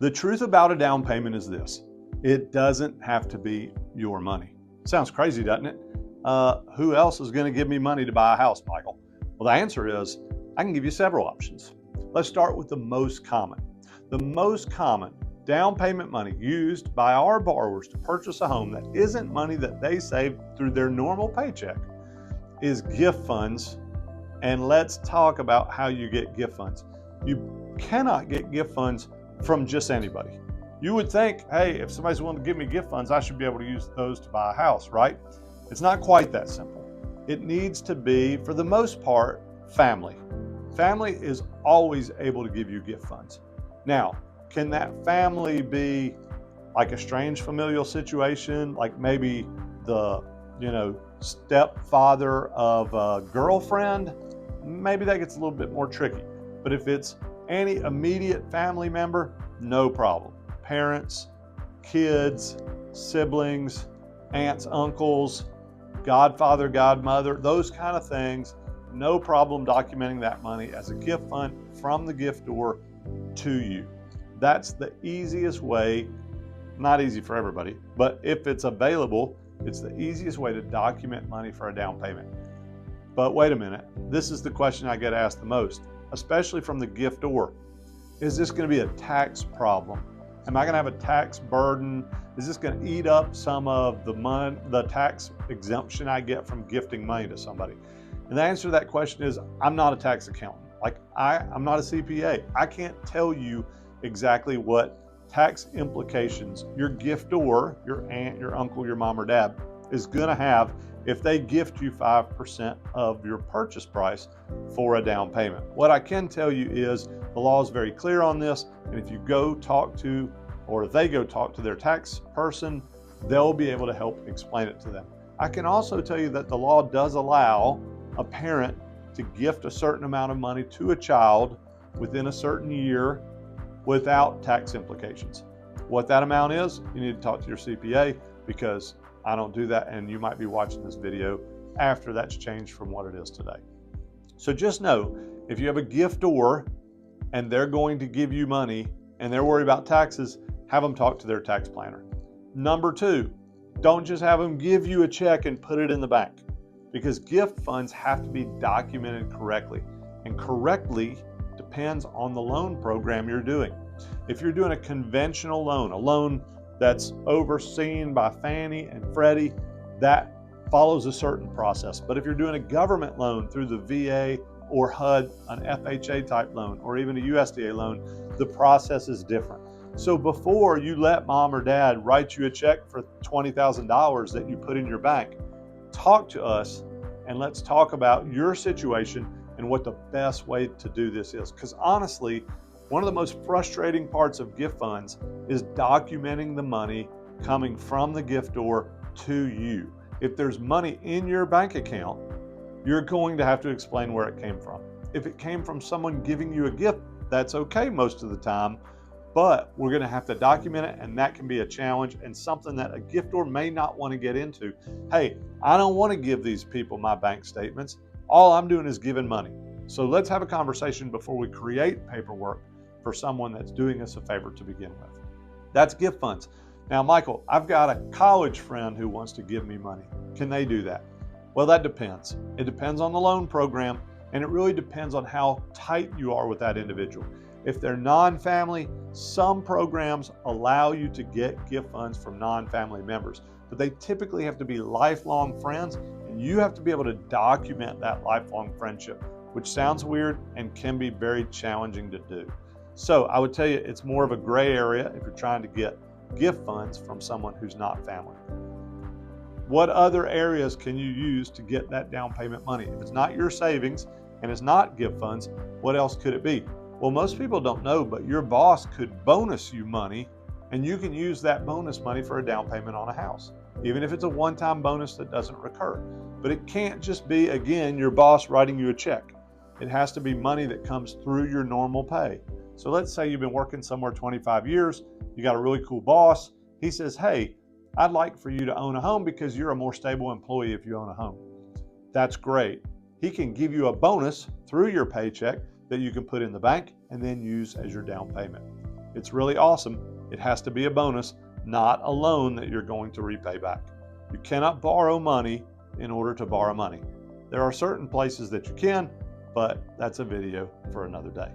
The truth about a down payment is this: it doesn't have to be your money. Sounds crazy, doesn't it? Who else is going to give me money to buy a house, Michael? Well, the answer is I can give you several options. Let's start with the most common. The most common down payment money used by our borrowers to purchase a home that isn't money that they saved through their normal paycheck is gift funds. And let's talk about how you get gift funds. You cannot get gift funds from just anybody. You would think, hey, if somebody's willing to give me gift funds, I should be able to use those to buy a house, right? It's not quite that simple. It needs to be, for the most part, family. Family is always able to give you gift funds. Now, can that family be like a strange familial situation, like maybe the, stepfather of a girlfriend? Maybe that gets a little bit more tricky. But if it's any immediate family member, no problem. Parents, kids, siblings, aunts, uncles, godfather, godmother, those kind of things, no problem documenting that money as a gift fund from the giftor to you. That's the easiest way, not easy for everybody, but if it's available, it's the easiest way to document money for a down payment. But wait a minute, this is the question I get asked the most, especially from the giftor. Is this going to be a tax problem? Am I going to have a tax burden? Is this going to eat up some of the tax exemption I get from gifting money to somebody? And the answer to that question is, I'm not a tax accountant. I'm not a CPA. I can't tell you exactly what tax implications your giftor, your aunt, your uncle, your mom or dad, is going to have if they gift you 5% of your purchase price for a down payment. What I can tell you is the law is very clear on this, and if you go talk to, or they go talk to their tax person, they'll be able to help explain it to them. I can also tell you that the law does allow a parent to gift a certain amount of money to a child within a certain year without tax implications. What that amount is, you need to talk to your CPA, because I don't do that, and you might be watching this video after that's changed from what it is today. So just know, if you have a giftor and they're going to give you money and they're worried about taxes, have them talk to their tax planner. Number two, don't just have them give you a check and put it in the bank, because gift funds have to be documented correctly, and correctly depends on the loan program you're doing. If you're doing a conventional loan, a loan that's overseen by Fannie and Freddie, that follows a certain process. But if you're doing a government loan through the VA or HUD, an FHA type loan, or even a USDA loan, the process is different. So before you let mom or dad write you a check for $20,000 that you put in your bank, talk to us and let's talk about your situation and what the best way to do this is. Because honestly, one of the most frustrating parts of gift funds is documenting the money coming from the giftor to you. If there's money in your bank account, you're going to have to explain where it came from. If it came from someone giving you a gift, that's okay most of the time, but we're going to have to document it, and that can be a challenge and something that a giftor may not want to get into. Hey, I don't want to give these people my bank statements. All I'm doing is giving money. So let's have a conversation before we create paperwork for someone that's doing us a favor to begin with. That's gift funds. Now, Michael, I've got a college friend who wants to give me money. Can they do that? Well, that depends. It depends on the loan program, and it really depends on how tight you are with that individual. If they're non-family, some programs allow you to get gift funds from non-family members, but they typically have to be lifelong friends, and you have to be able to document that lifelong friendship, which sounds weird and can be very challenging to do. So I would tell you it's more of a gray area if you're trying to get gift funds from someone who's not family. What other areas can you use to get that down payment money? If it's not your savings and it's not gift funds, what else could it be? Well, most people don't know, but your boss could bonus you money, and you can use that bonus money for a down payment on a house, even if it's a one-time bonus that doesn't recur. But it can't just be, again, your boss writing you a check. It has to be money that comes through your normal pay. So let's say you've been working somewhere 25 years, you got a really cool boss. He says, hey, I'd like for you to own a home because you're a more stable employee if you own a home. That's great. He can give you a bonus through your paycheck that you can put in the bank and then use as your down payment. It's really awesome. It has to be a bonus, not a loan that you're going to repay back. You cannot borrow money in order to borrow money. There are certain places that you can, but that's a video for another day.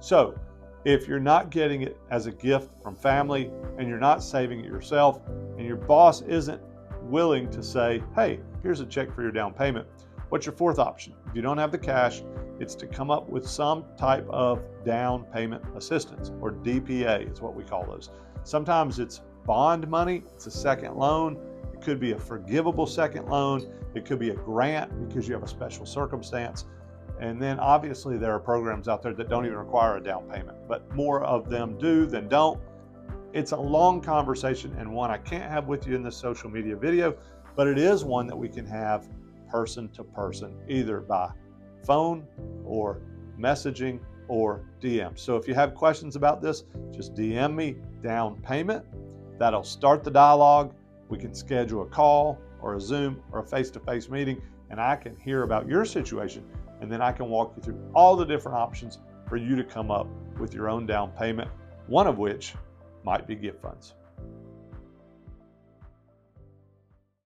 So if you're not getting it as a gift from family and you're not saving it yourself and your boss isn't willing to say, hey, here's a check for your down payment, what's your fourth option? If you don't have the cash, it's to come up with some type of down payment assistance, or DPA is what we call those. Sometimes it's bond money, it's a second loan. It could be a forgivable second loan. It could be a grant because you have a special circumstance. And then obviously there are programs out there that don't even require a down payment, but more of them do than don't. It's a long conversation and one I can't have with you in this social media video, but it is one that we can have person to person, either by phone or messaging or DM. So if you have questions about this, just DM me down payment. That'll start the dialogue. We can schedule a call or a Zoom or a face-to-face meeting, and I can hear about your situation, and then I can walk you through all the different options for you to come up with your own down payment, one of which might be gift funds.